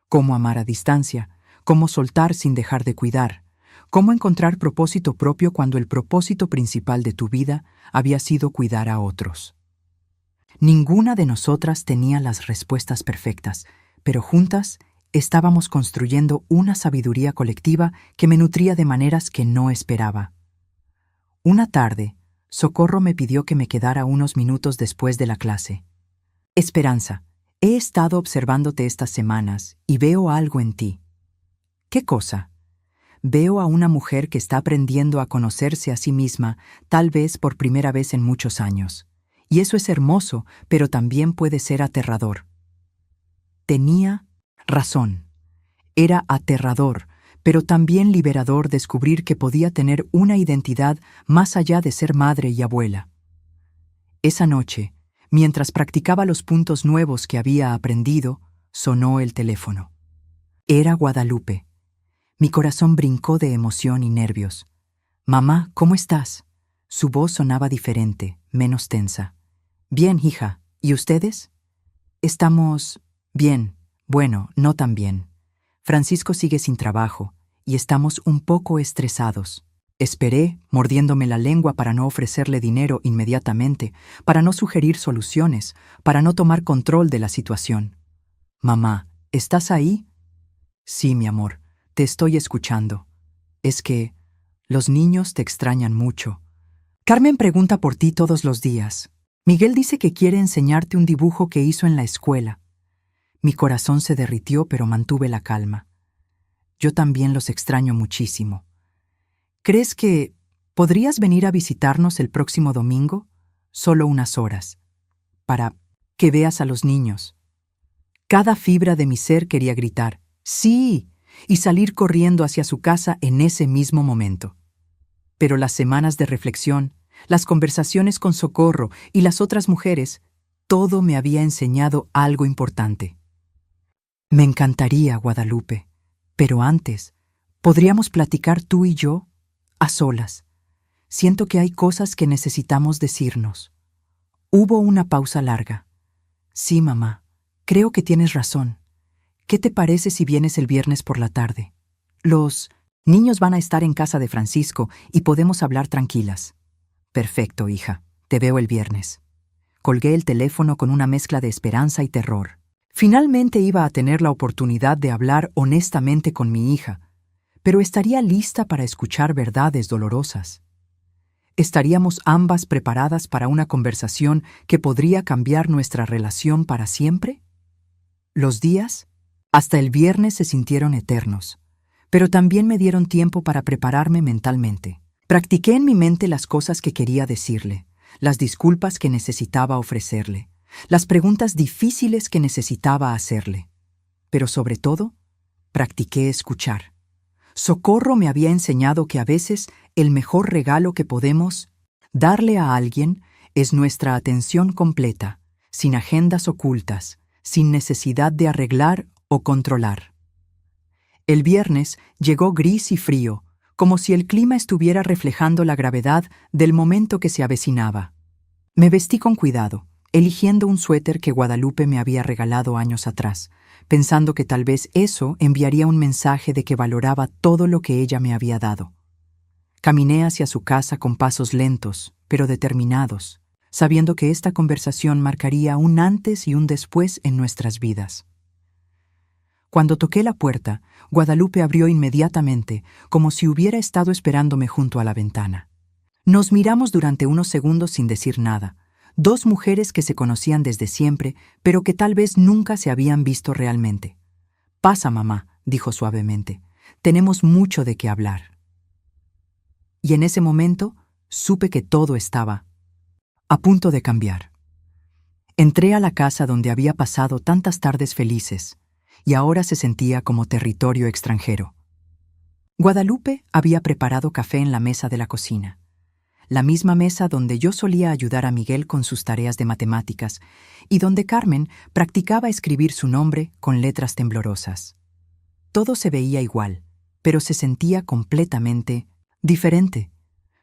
A: Cómo amar a distancia, cómo soltar sin dejar de cuidar, cómo encontrar propósito propio cuando el propósito principal de tu vida había sido cuidar a otros. Ninguna de nosotras tenía las respuestas perfectas, pero juntas estábamos construyendo una sabiduría colectiva que me nutría de maneras que no esperaba. Una tarde, Socorro me pidió que me quedara unos minutos después de la clase. Esperanza, he estado observándote estas semanas y veo algo en ti. ¿Qué cosa? Veo a una mujer que está aprendiendo a conocerse a sí misma, tal vez por primera vez en muchos años. Y eso es hermoso, pero también puede ser aterrador. Tenía razón. Era aterrador, pero también liberador descubrir que podía tener una identidad más allá de ser madre y abuela. Esa noche, mientras practicaba los puntos nuevos que había aprendido, sonó el teléfono. Era Guadalupe. Mi corazón brincó de emoción y nervios. «Mamá, ¿cómo estás?» Su voz sonaba diferente, menos tensa. «Bien, hija. ¿Y ustedes?» «Estamos bien. Bueno, no tan bien. Francisco sigue sin trabajo y estamos un poco estresados». Esperé, mordiéndome la lengua para no ofrecerle dinero inmediatamente, para no sugerir soluciones, para no tomar control de la situación. «Mamá, ¿estás ahí?» «Sí, mi amor, te estoy escuchando. Es que los niños te extrañan mucho. Carmen pregunta por ti todos los días. Miguel dice que quiere enseñarte un dibujo que hizo en la escuela». Mi corazón se derritió, pero mantuve la calma. Yo también los extraño muchísimo. ¿Crees que podrías venir a visitarnos el próximo domingo? Solo unas horas. Para que veas a los niños. Cada fibra de mi ser quería gritar, ¡sí!, y salir corriendo hacia su casa en ese mismo momento. Pero las semanas de reflexión, las conversaciones con Socorro y las otras mujeres, todo me había enseñado algo importante. Me encantaría, Guadalupe, pero antes, ¿podríamos platicar tú y yo? A solas. Siento que hay cosas que necesitamos decirnos. Hubo una pausa larga. Sí, mamá, creo que tienes razón. ¿Qué te parece si vienes el viernes por la tarde? Los niños van a estar en casa de Francisco y podemos hablar tranquilas. Perfecto, hija. Te veo el viernes. Colgué el teléfono con una mezcla de esperanza y terror. Finalmente iba a tener la oportunidad de hablar honestamente con mi hija, pero estaría lista para escuchar verdades dolorosas. ¿Estaríamos ambas preparadas para una conversación que podría cambiar nuestra relación para siempre? Los días, hasta el viernes, se sintieron eternos, pero también me dieron tiempo para prepararme mentalmente. Practiqué en mi mente las cosas que quería decirle, las disculpas que necesitaba ofrecerle, las preguntas difíciles que necesitaba hacerle. Pero sobre todo, practiqué escuchar. Socorro me había enseñado que a veces el mejor regalo que podemos darle a alguien es nuestra atención completa, sin agendas ocultas, sin necesidad de arreglar o controlar. El viernes llegó gris y frío, como si el clima estuviera reflejando la gravedad del momento que se avecinaba. Me vestí con cuidado, eligiendo un suéter que Guadalupe me había regalado años atrás, pensando que tal vez eso enviaría un mensaje de que valoraba todo lo que ella me había dado. Caminé hacia su casa con pasos lentos, pero determinados, sabiendo que esta conversación marcaría un antes y un después en nuestras vidas. Cuando toqué la puerta, Guadalupe abrió inmediatamente, como si hubiera estado esperándome junto a la ventana. Nos miramos durante unos segundos sin decir nada. Dos mujeres que se conocían desde siempre, pero que tal vez nunca se habían visto realmente. «Pasa, mamá», dijo suavemente. «Tenemos mucho de qué hablar». Y en ese momento supe que todo estaba a punto de cambiar. Entré a la casa donde había pasado tantas tardes felices, y ahora se sentía como territorio extranjero. Guadalupe había preparado café en la mesa de la cocina. la misma mesa donde yo solía ayudar a Miguel con sus tareas de matemáticas y donde Carmen practicaba escribir su nombre con letras temblorosas. Todo se veía igual, pero se sentía completamente diferente,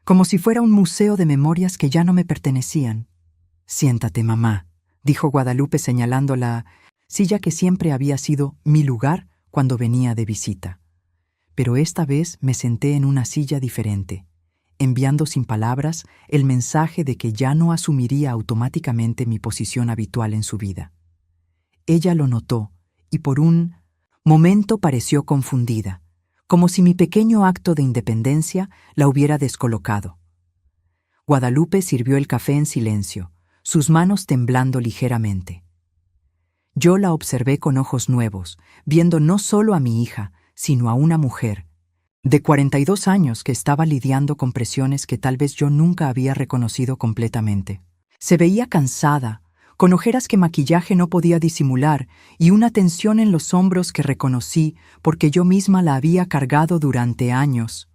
A: como si fuera un museo de memorias que ya no me pertenecían. «Siéntate, mamá», dijo Guadalupe señalando la silla que siempre había sido mi lugar cuando venía de visita. Pero esta vez me senté en una silla diferente, enviando sin palabras el mensaje de que ya no asumiría automáticamente mi posición habitual en su vida. Ella lo notó y por un momento pareció confundida, como si mi pequeño acto de independencia la hubiera descolocado. Guadalupe sirvió el café en silencio, sus manos temblando ligeramente. Yo la observé con ojos nuevos, viendo no solo a mi hija, sino a una mujer de 42 años que estaba lidiando con presiones que tal vez yo nunca había reconocido completamente. Se veía cansada, con ojeras que maquillaje no podía disimular y una tensión en los hombros que reconocí porque yo misma la había cargado durante años.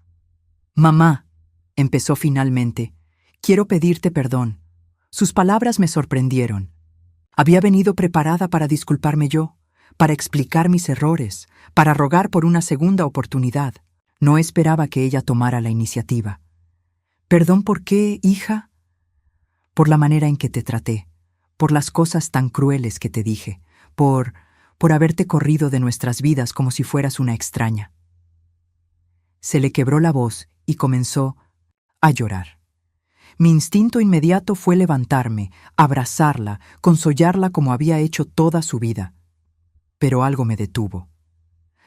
A: «Mamá», empezó finalmente, «quiero pedirte perdón». Sus palabras me sorprendieron. Había venido preparada para disculparme yo, para explicar mis errores, para rogar por una segunda oportunidad. No esperaba que ella tomara la iniciativa. «¿Perdón por qué, hija?» «Por la manera en que te traté, por las cosas tan crueles que te dije, por haberte corrido de nuestras vidas como si fueras una extraña». Se le quebró la voz y comenzó a llorar. Mi instinto inmediato fue levantarme, abrazarla, consolarla como había hecho toda su vida. Pero algo me detuvo.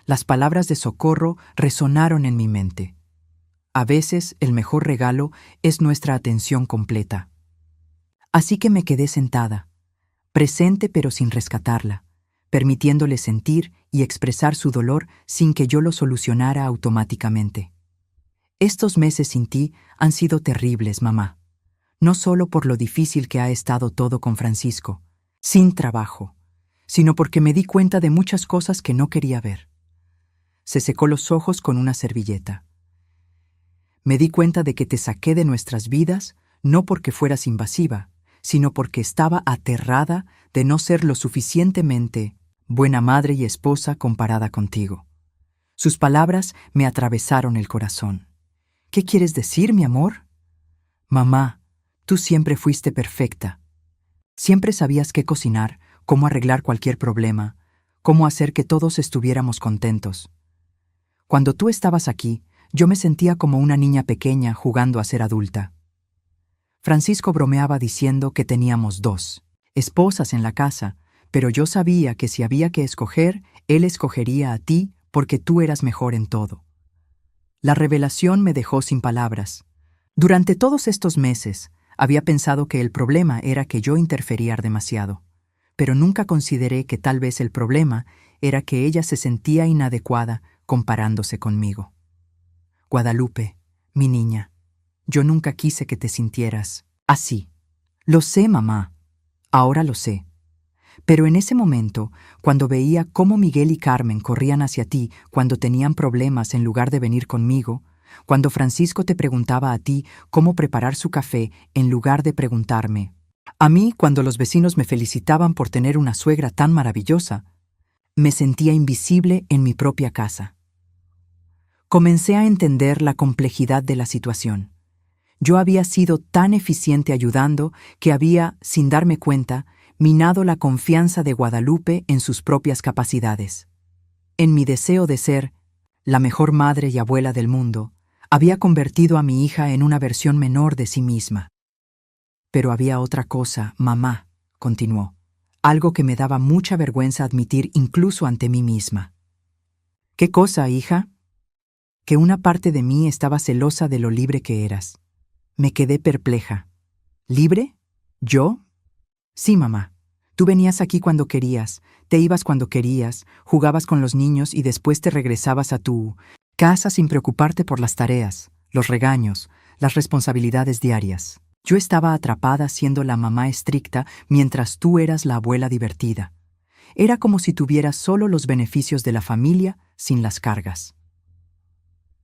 A: Las palabras de socorro resonaron en mi mente. A veces el mejor regalo es nuestra atención completa. Así que me quedé sentada, presente pero sin rescatarla, permitiéndole sentir y expresar su dolor sin que yo lo solucionara automáticamente. «Estos meses sin ti han sido terribles, mamá. No solo por lo difícil que ha estado todo con Francisco, sin trabajo, sino porque me di cuenta de muchas cosas que no quería ver». Se secó los ojos con una servilleta. «Me di cuenta de que te saqué de nuestras vidas no porque fueras invasiva, sino porque estaba aterrada de no ser lo suficientemente buena madre y esposa comparada contigo». Sus palabras me atravesaron el corazón. «¿Qué quieres decir, mi amor?» «Mamá, tú siempre fuiste perfecta. Siempre sabías qué cocinar, cómo arreglar cualquier problema, cómo hacer que todos estuviéramos contentos. Cuando tú estabas aquí, yo me sentía como una niña pequeña jugando a ser adulta». Francisco bromeaba diciendo que teníamos 2 esposas en la casa, pero yo sabía que si había que escoger, él escogería a ti porque tú eras mejor en todo. La revelación me dejó sin palabras. Durante todos estos meses, había pensado que el problema era que yo interfería demasiado, pero nunca consideré que tal vez el problema era que ella se sentía inadecuada comparándose conmigo. «Guadalupe, mi niña, yo nunca quise que te sintieras así». «Lo sé, mamá. Ahora lo sé. Pero en ese momento, cuando veía cómo Miguel y Carmen corrían hacia ti cuando tenían problemas en lugar de venir conmigo, cuando Francisco te preguntaba a ti cómo preparar su café en lugar de preguntarme a mí cuando los vecinos me felicitaban por tener una suegra tan maravillosa, me sentía invisible en mi propia casa. Comencé a entender la complejidad de la situación. Yo había sido tan eficiente ayudando que había, sin darme cuenta, minado la confianza de Guadalupe en sus propias capacidades. En mi deseo de ser la mejor madre y abuela del mundo, había convertido a mi hija en una versión menor de sí misma. «Pero había otra cosa, mamá», continuó, «algo que me daba mucha vergüenza admitir incluso ante mí misma». «¿Qué cosa, hija?» «Que una parte de mí estaba celosa de lo libre que eras». Me quedé perpleja. ¿Libre? ¿Yo? Sí, mamá. Tú venías aquí cuando querías, te ibas cuando querías, jugabas con los niños y después te regresabas a tu casa sin preocuparte por las tareas, los regaños, las responsabilidades diarias. Yo estaba atrapada siendo la mamá estricta mientras tú eras la abuela divertida. Era como si tuvieras solo los beneficios de la familia sin las cargas.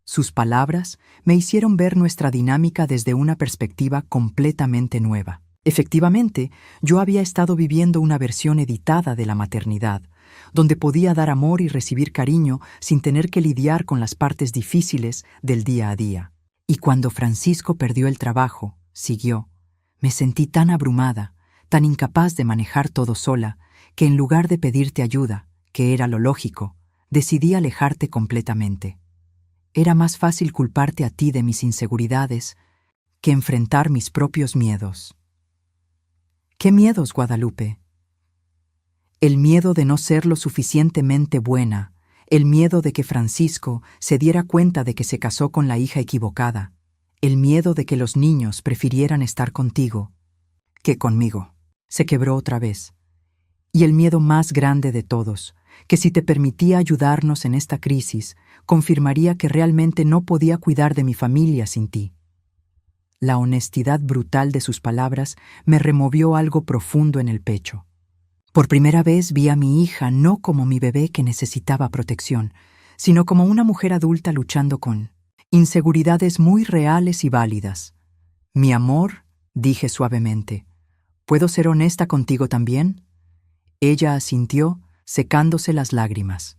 A: Sus palabras me hicieron ver nuestra dinámica desde una perspectiva completamente nueva. Efectivamente, yo había estado viviendo una versión editada de la maternidad, donde podía dar amor y recibir cariño sin tener que lidiar con las partes difíciles del día a día. Y cuando Francisco perdió el trabajo, siguió, me sentí tan abrumada, tan incapaz de manejar todo sola, que en lugar de pedirte ayuda, que era lo lógico, decidí alejarte completamente. Era más fácil culparte a ti de mis inseguridades que enfrentar mis propios miedos. ¿Qué miedos, Guadalupe? El miedo de no ser lo suficientemente buena, el miedo de que Francisco se diera cuenta de que se casó con la hija equivocada, el miedo de que los niños prefirieran estar contigo que conmigo. Se quebró otra vez. Y el miedo más grande de todos, que si te permitía ayudarnos en esta crisis, confirmaría que realmente no podía cuidar de mi familia sin ti. La honestidad brutal de sus palabras me removió algo profundo en el pecho. Por primera vez vi a mi hija no como mi bebé que necesitaba protección, sino como una mujer adulta luchando con inseguridades muy reales y válidas. Mi amor, dije suavemente, ¿puedo ser honesta contigo también? Ella asintió, secándose las lágrimas.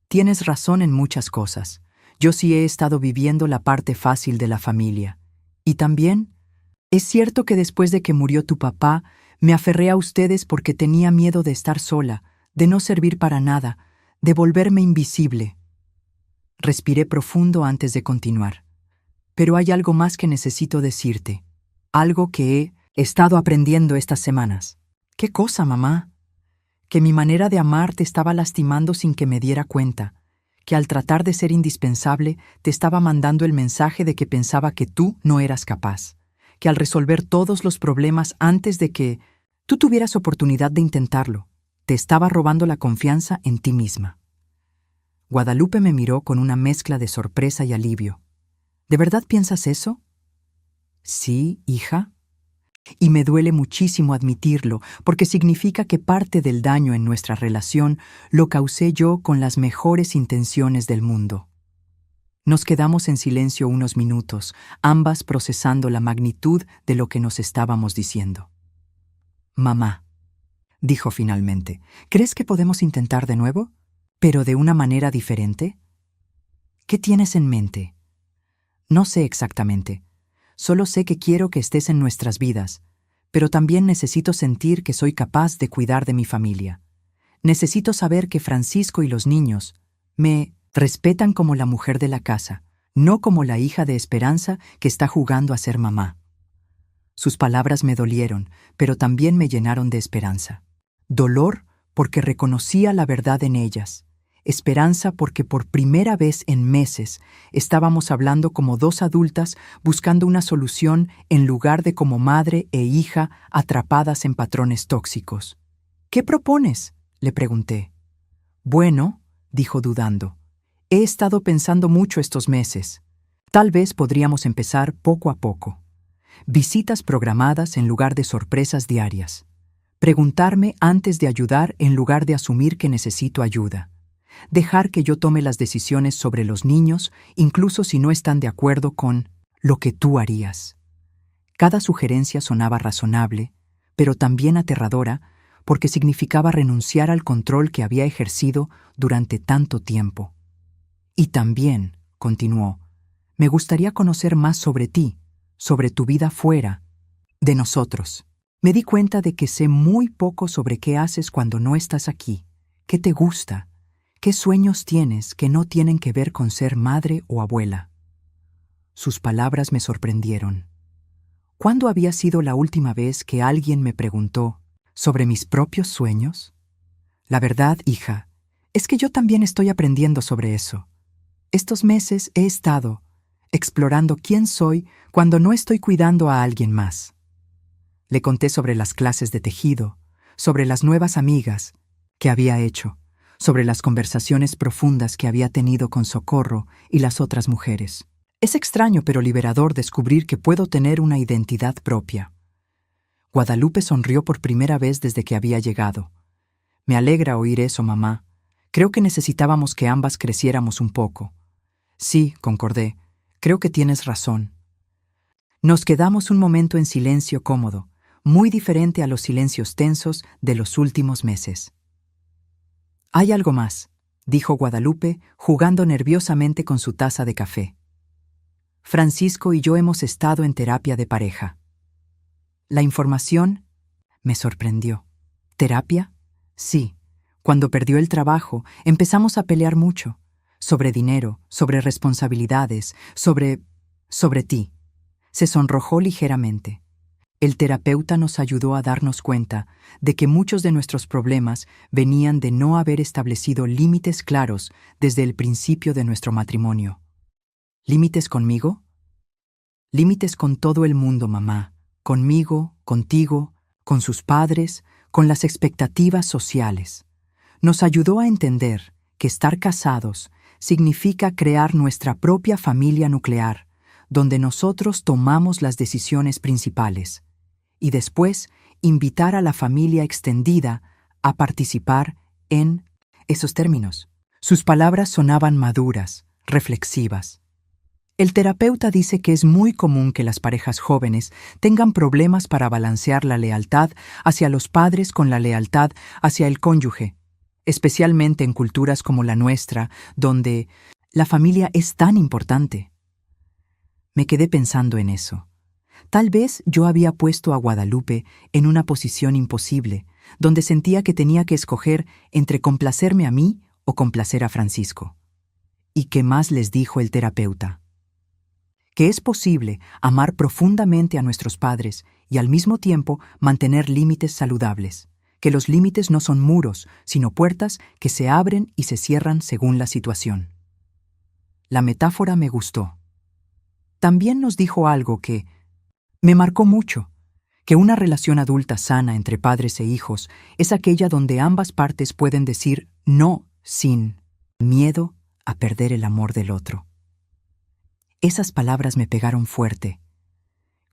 A: Tienes razón en muchas cosas. Yo sí he estado viviendo la parte fácil de la familia. Y también, es cierto que después de que murió tu papá, me aferré a ustedes porque tenía miedo de estar sola, de no servir para nada, de volverme invisible. Respiré profundo antes de continuar. Pero hay algo más que necesito decirte. Algo que he estado aprendiendo estas semanas. ¿Qué cosa, mamá? Que mi manera de amar te estaba lastimando sin que me diera cuenta, que al tratar de ser indispensable te estaba mandando el mensaje de que pensaba que tú no eras capaz, que al resolver todos los problemas antes de que tú tuvieras oportunidad de intentarlo, te estaba robando la confianza en ti misma. Guadalupe me miró con una mezcla de sorpresa y alivio. ¿De verdad piensas eso? Sí, hija. Y me duele muchísimo admitirlo, porque significa que parte del daño en nuestra relación lo causé yo con las mejores intenciones del mundo. Nos quedamos en silencio unos minutos, ambas procesando la magnitud de lo que nos estábamos diciendo. Mamá, dijo finalmente, ¿crees que podemos intentar de nuevo? ¿Pero de una manera diferente? ¿Qué tienes en mente? No sé exactamente. Solo sé que quiero que estés en nuestras vidas, pero también necesito sentir que soy capaz de cuidar de mi familia. Necesito saber que Francisco y los niños me respetan como la mujer de la casa, no como la hija de Esperanza que está jugando a ser mamá. Sus palabras me dolieron, pero también me llenaron de esperanza. Dolor porque reconocía la verdad en ellas. Esperanza porque por primera vez en meses estábamos hablando como dos adultas buscando una solución en lugar de como madre e hija atrapadas en patrones tóxicos. ¿Qué propones?, le pregunté. Bueno, dijo dudando, he estado pensando mucho estos meses. Tal vez podríamos empezar poco a poco. Visitas programadas en lugar de sorpresas diarias. Preguntarme antes de ayudar en lugar de asumir que necesito ayuda. Dejar que yo tome las decisiones sobre los niños, incluso si no están de acuerdo con lo que tú harías. Cada sugerencia sonaba razonable, pero también aterradora, porque significaba renunciar al control que había ejercido durante tanto tiempo. Y también, continuó, me gustaría conocer más sobre ti, sobre tu vida fuera de nosotros. Me di cuenta de que sé muy poco sobre qué haces cuando no estás aquí, qué te gusta, qué sueños tienes que no tienen que ver con ser madre o abuela. Sus palabras me sorprendieron. ¿Cuándo había sido la última vez que alguien me preguntó sobre mis propios sueños? La verdad, hija, es que yo también estoy aprendiendo sobre eso. Estos meses he estado explorando quién soy cuando no estoy cuidando a alguien más. Le conté sobre las clases de tejido, sobre las nuevas amigas que había hecho, sobre las conversaciones profundas que había tenido con Socorro y las otras mujeres. Es extraño pero liberador descubrir que puedo tener una identidad propia. Guadalupe sonrió por primera vez desde que había llegado. Me alegra oír eso, mamá. Creo que necesitábamos que ambas creciéramos un poco. Sí, concordé. Creo que tienes razón. Nos quedamos un momento en silencio cómodo, muy diferente a los silencios tensos de los últimos meses. Hay algo más, dijo Guadalupe, jugando nerviosamente con su taza de café. Francisco y yo hemos estado en terapia de pareja. La información me sorprendió. ¿Terapia? Sí. Cuando perdió el trabajo, empezamos a pelear mucho. Sobre dinero, sobre responsabilidades, sobre ti. Se sonrojó ligeramente. El terapeuta nos ayudó a darnos cuenta de que muchos de nuestros problemas venían de no haber establecido límites claros desde el principio de nuestro matrimonio. ¿Límites conmigo? Límites con todo el mundo, mamá. Conmigo, contigo, con sus padres, con las expectativas sociales. Nos ayudó a entender que estar casados significa crear nuestra propia familia nuclear, donde nosotros tomamos las decisiones principales, y después invitar a la familia extendida a participar en esos términos. Sus palabras sonaban maduras, reflexivas. El terapeuta dice que es muy común que las parejas jóvenes tengan problemas para balancear la lealtad hacia los padres con la lealtad hacia el cónyuge, especialmente en culturas como la nuestra, donde la familia es tan importante. Me quedé pensando en eso. Tal vez yo había puesto a Guadalupe en una posición imposible, donde sentía que tenía que escoger entre complacerme a mí o complacer a Francisco. ¿Y qué más les dijo el terapeuta? Que es posible amar profundamente a nuestros padres y al mismo tiempo mantener límites saludables, que los límites no son muros, sino puertas que se abren y se cierran según la situación. La metáfora me gustó. También nos dijo algo que me marcó mucho, que una relación adulta sana entre padres e hijos es aquella donde ambas partes pueden decir no sin miedo a perder el amor del otro. Esas palabras me pegaron fuerte.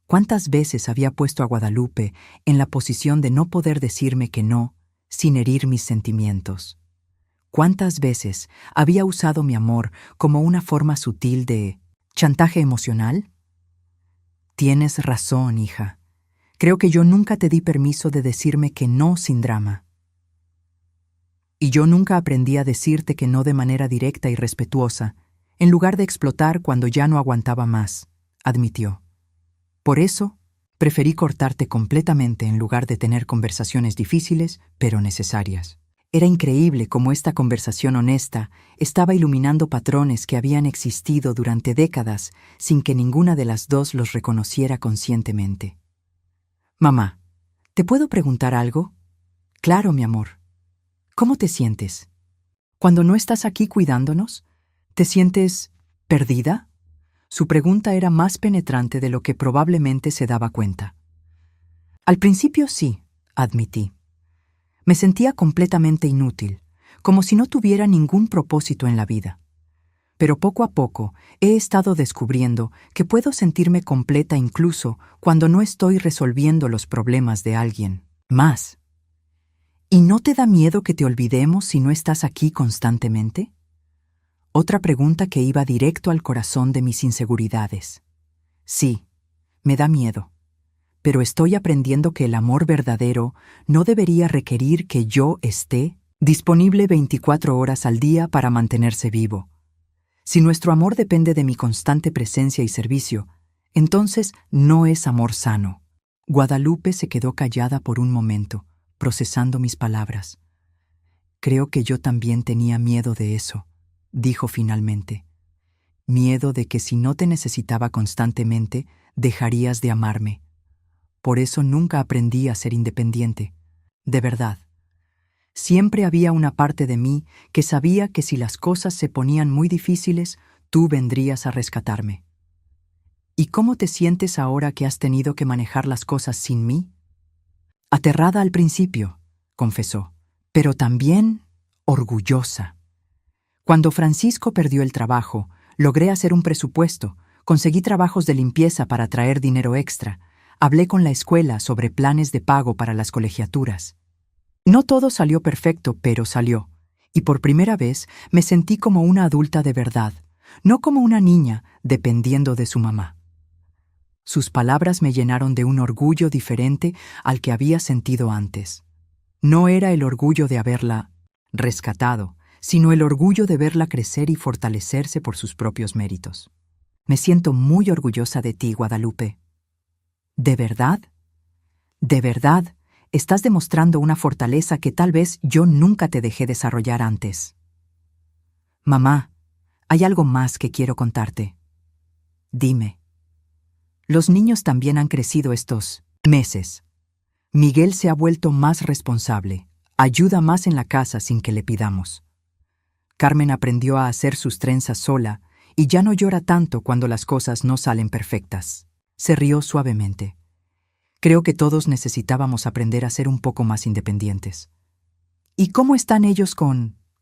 A: ¿Cuántas veces había puesto a Guadalupe en la posición de no poder decirme que no sin herir mis sentimientos? ¿Cuántas veces había usado mi amor como una forma sutil de chantaje emocional? Tienes razón, hija. Creo que yo nunca te di permiso de decirme que no sin drama. Y yo nunca aprendí a decirte que no de manera directa y respetuosa, en lugar de explotar cuando ya no aguantaba más, admitió. Por eso, preferí cortarte completamente en lugar de tener conversaciones difíciles, pero necesarias. Era increíble cómo esta conversación honesta estaba iluminando patrones que habían existido durante décadas sin que ninguna de las dos los reconociera conscientemente. Mamá, ¿te puedo preguntar algo? Claro, mi amor. ¿Cómo te sientes? Cuando no estás aquí cuidándonos, ¿te sientes perdida? Su pregunta era más penetrante de lo que probablemente se daba cuenta. Al principio sí, admití. Me sentía completamente inútil, como si no tuviera ningún propósito en la vida. Pero poco a poco he estado descubriendo que puedo sentirme completa incluso cuando no estoy resolviendo los problemas de alguien más. ¿Y no te da miedo que te olvidemos si no estás aquí constantemente? Otra pregunta que iba directo al corazón de mis inseguridades. Sí, me da miedo, pero estoy aprendiendo que el amor verdadero no debería requerir que yo esté disponible 24 horas al día para mantenerse vivo. Si nuestro amor depende de mi constante presencia y servicio, entonces no es amor sano. Guadalupe se quedó callada por un momento, procesando mis palabras. Creo que yo también tenía miedo de eso, dijo finalmente. Miedo de que si no te necesitaba constantemente, dejarías de amarme. Por eso nunca aprendí a ser independiente. De verdad. Siempre había una parte de mí que sabía que si las cosas se ponían muy difíciles, tú vendrías a rescatarme. ¿Y cómo te sientes ahora que has tenido que manejar las cosas sin mí? Aterrada al principio, confesó, pero también orgullosa. Cuando Francisco perdió el trabajo, logré hacer un presupuesto, conseguí trabajos de limpieza para traer dinero extra, hablé con la escuela sobre planes de pago para las colegiaturas. No todo salió perfecto, pero salió, y por primera vez me sentí como una adulta de verdad, no como una niña dependiendo de su mamá. Sus palabras me llenaron de un orgullo diferente al que había sentido antes. No era el orgullo de haberla rescatado, sino el orgullo de verla crecer y fortalecerse por sus propios méritos. Me siento muy orgullosa de ti, Guadalupe. ¿De verdad? De verdad, estás demostrando una fortaleza que tal vez yo nunca te dejé desarrollar antes. Mamá, hay algo más que quiero contarte. Dime. Los niños también han crecido estos meses. Miguel se ha vuelto más responsable, ayuda más en la casa sin que le pidamos. Carmen aprendió a hacer sus trenzas sola y ya no llora tanto cuando las cosas no salen perfectas. Se rió suavemente. Creo que todos necesitábamos aprender a ser un poco más independientes. ¿Y cómo están ellos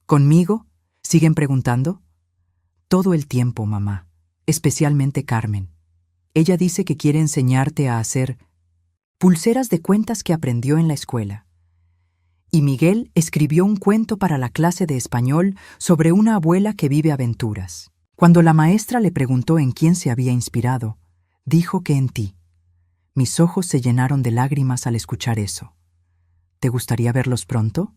A: conmigo? ¿Siguen preguntando? Todo el tiempo, mamá, especialmente Carmen. Ella dice que quiere enseñarte a hacer pulseras de cuentas que aprendió en la escuela. Y Miguel escribió un cuento para la clase de español sobre una abuela que vive aventuras. Cuando la maestra le preguntó en quién se había inspirado, dijo que en ti. Mis ojos se llenaron de lágrimas al escuchar eso. ¿Te gustaría verlos pronto?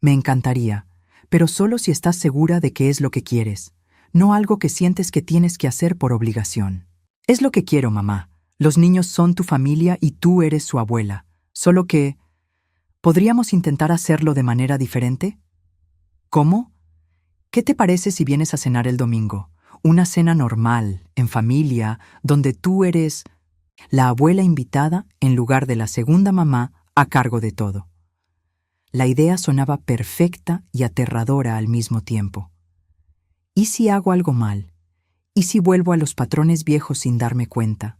A: Me encantaría, pero solo si estás segura de que es lo que quieres, no algo que sientes que tienes que hacer por obligación. Es lo que quiero, mamá. Los niños son tu familia y tú eres su abuela. Solo que... ¿podríamos intentar hacerlo de manera diferente? ¿Cómo? ¿Qué te parece si vienes a cenar el domingo? Una cena normal, en familia, donde tú eres la abuela invitada en lugar de la segunda mamá a cargo de todo. La idea sonaba perfecta y aterradora al mismo tiempo. ¿Y si hago algo mal? ¿Y si vuelvo a los patrones viejos sin darme cuenta?